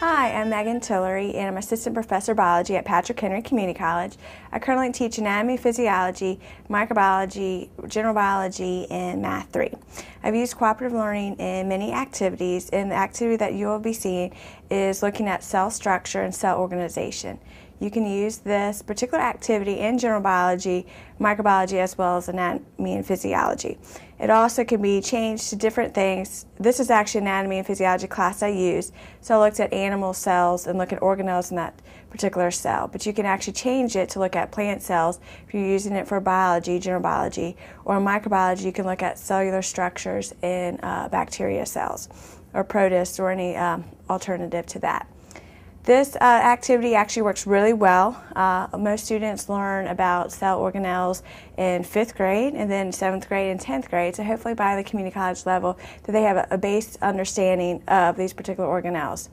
Hi, I'm Megan Tillery, and I'm Assistant Professor of Biology at Patrick Henry Community College. I currently teach anatomy, physiology, microbiology, general biology, and Math 3. I've used cooperative learning in many activities, and the activity that you will be seeing is looking at cell structure and cell organization. You can use this particular activity in general biology, microbiology, as well as anatomy and physiology. It also can be changed to different things. This is actually anatomy and physiology class I used, so I looked at animal cells and look at organelles in that particular cell. But you can actually change it to look at plant cells if you're using it for biology, general biology, or in microbiology you can look at cellular structures in bacteria cells, or protists, or any alternative to that. This activity actually works really well. Most students learn about cell organelles in 5th grade and then 7th grade and 10th grade, so hopefully by the community college level that they have a base understanding of these particular organelles.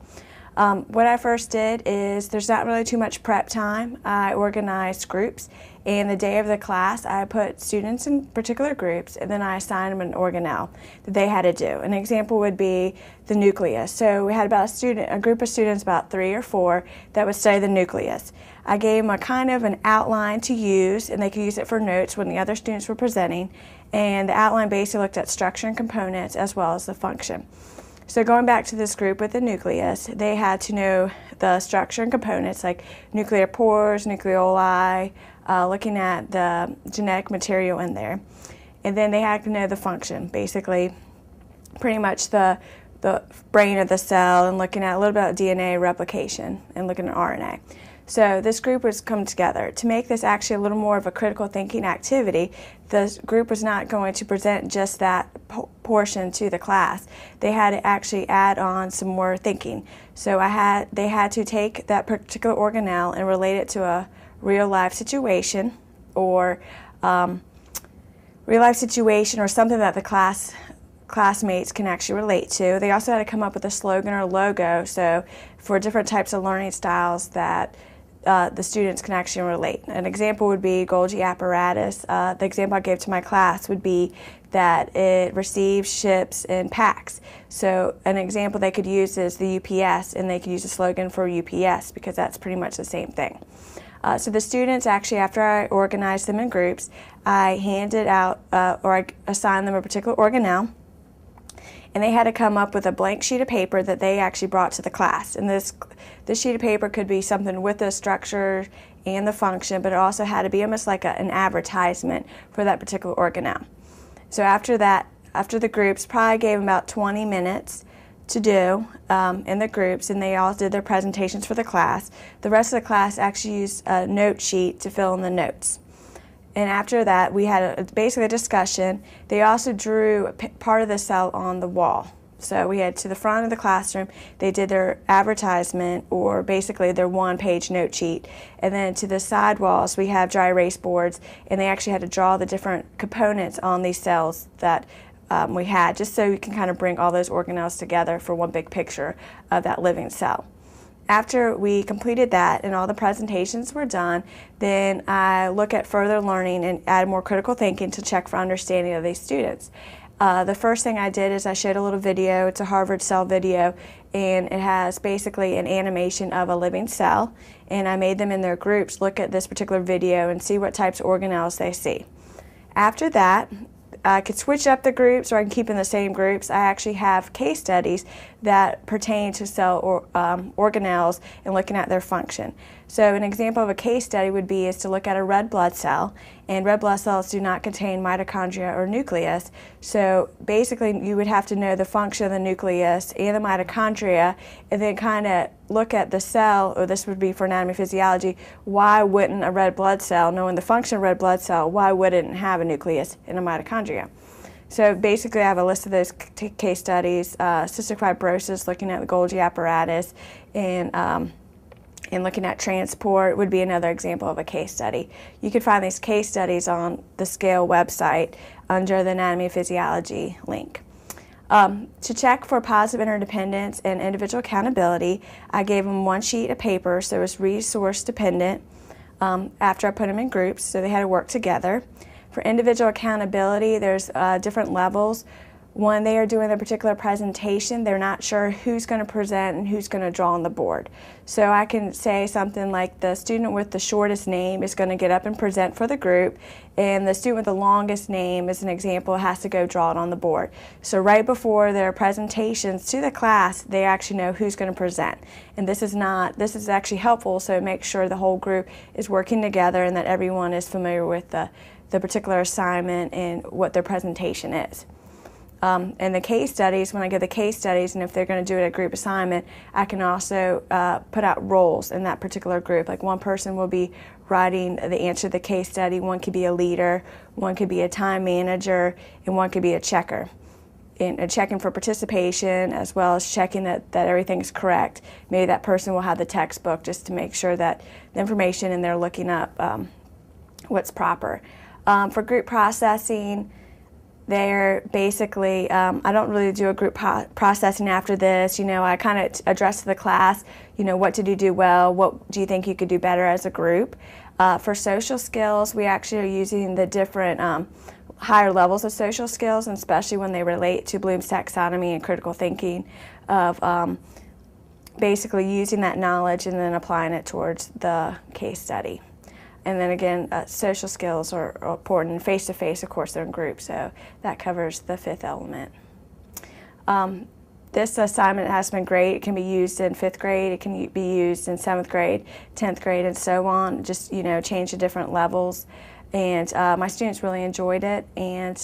What I first did is, there's not really too much prep time. I organized groups, and the day of the class I put students in particular groups, and then I assigned them an organelle that they had to do. An example would be the nucleus. So we had about a group of students, about 3 or 4, that would study the nucleus. I gave them a kind of an outline to use, and they could use it for notes when the other students were presenting, and the outline basically looked at structure and components as well as the function. So going back to this group with the nucleus, they had to know the structure and components like nuclear pores, nucleoli, looking at the genetic material in there. And then they had to know the function, basically pretty much the brain of the cell, and looking at a little bit of DNA replication and looking at RNA. So this group was come together. To make this actually a little more of a critical thinking activity, the group was not going to present just that portion to the class. They had to actually add on some more thinking. So they had to take that particular organelle and relate it to a real life situation, or something that the classmates can actually relate to. They also had to come up with a slogan or logo, so for different types of learning styles that the students can actually relate. An example would be Golgi apparatus. The example I gave to my class would be that it receives, ships, and packs. So an example they could use is the UPS, and they could use a slogan for UPS because that's pretty much the same thing. So the students actually, after I organized them in groups, I handed out or I assigned them a particular organelle, and they had to come up with a blank sheet of paper that they actually brought to the class. And this sheet of paper could be something with the structure and the function, but it also had to be almost like an advertisement for that particular organelle. So after the groups, probably gave them about 20 minutes to do in the groups, and they all did their presentations for the class. The rest of the class actually used a note sheet to fill in the notes. And after that, we had basically a discussion. They also drew part of the cell on the wall. So we had to the front of the classroom, they did their advertisement, or basically their one-page note sheet. And then to the side walls, we have dry erase boards, and they actually had to draw the different components on these cells that we had, just so you can kind of bring all those organelles together for one big picture of that living cell. After we completed that and all the presentations were done, then I look at further learning and add more critical thinking to check for understanding of these students. The first thing I did is I showed a little video. It's a Harvard cell video, and it has basically an animation of a living cell, and I made them in their groups look at this particular video and see what types of organelles they see. After that, I could switch up the groups, or I can keep in the same groups. I actually have case studies that pertain to cell organelles and looking at their function. So an example of a case study would be to look at a red blood cell, and red blood cells do not contain mitochondria or nucleus. So basically you would have to know the function of the nucleus and the mitochondria, and then kind of look at the cell, or this would be for anatomy and physiology, why wouldn't a red blood cell, knowing the function of a red blood cell, why wouldn't it have a nucleus and a mitochondria? So basically I have a list of those case studies. Cystic fibrosis, looking at the Golgi apparatus, and looking at transport would be another example of a case study. You can find these case studies on the SCALE website under the Anatomy and Physiology link. To check for positive interdependence and individual accountability, I gave them one sheet of paper, so it was resource dependent after I put them in groups, so they had to work together. For individual accountability, there's different levels. when they are doing a particular presentation, they're not sure who's going to present and who's going to draw on the board. So I can say something like the student with the shortest name is going to get up and present for the group, and the student with the longest name, as an example, has to go draw it on the board. So right before their presentations to the class, they actually know who's going to present. And this is actually helpful, so it makes sure the whole group is working together and that everyone is familiar with the particular assignment and what their presentation is. And the case studies, when I give the case studies, and if they're going to do it a group assignment, I can also put out roles in that particular group. Like one person will be writing the answer to the case study, one could be a leader, one could be a time manager, and one could be a checker. And checking for participation as well as checking that everything is correct. Maybe that person will have the textbook just to make sure that the information and they're looking up what's proper. For group processing, they're basically, I don't really do a group processing after this. I kind of address to the class, what did you do well, what do you think you could do better as a group. For social skills, we actually are using the different higher levels of social skills, and especially when they relate to Bloom's taxonomy and critical thinking, of basically using that knowledge and then applying it towards the case study. And then again, social skills are important. And face-to-face, of course, they're in groups, so that covers the fifth element. This assignment has been great. It can be used in 5th grade, it can be used in 7th grade, 10th grade, and so on. Just, change the different levels. And my students really enjoyed it, and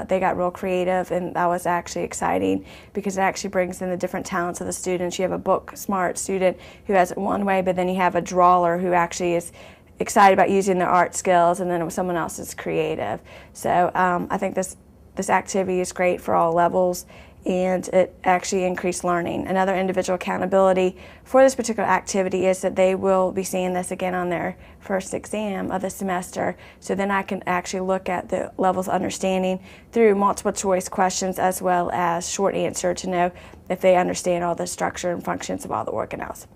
they got real creative, and that was actually exciting because it actually brings in the different talents of the students. You have a book-smart student who has it one way, but then you have a drawer who actually is excited about using their art skills, and then someone else is creative. So I think this activity is great for all levels, and it actually increased learning. Another individual accountability for this particular activity is that they will be seeing this again on their first exam of the semester, so then I can actually look at the levels of understanding through multiple choice questions as well as short answer to know if they understand all the structure and functions of all the organelles.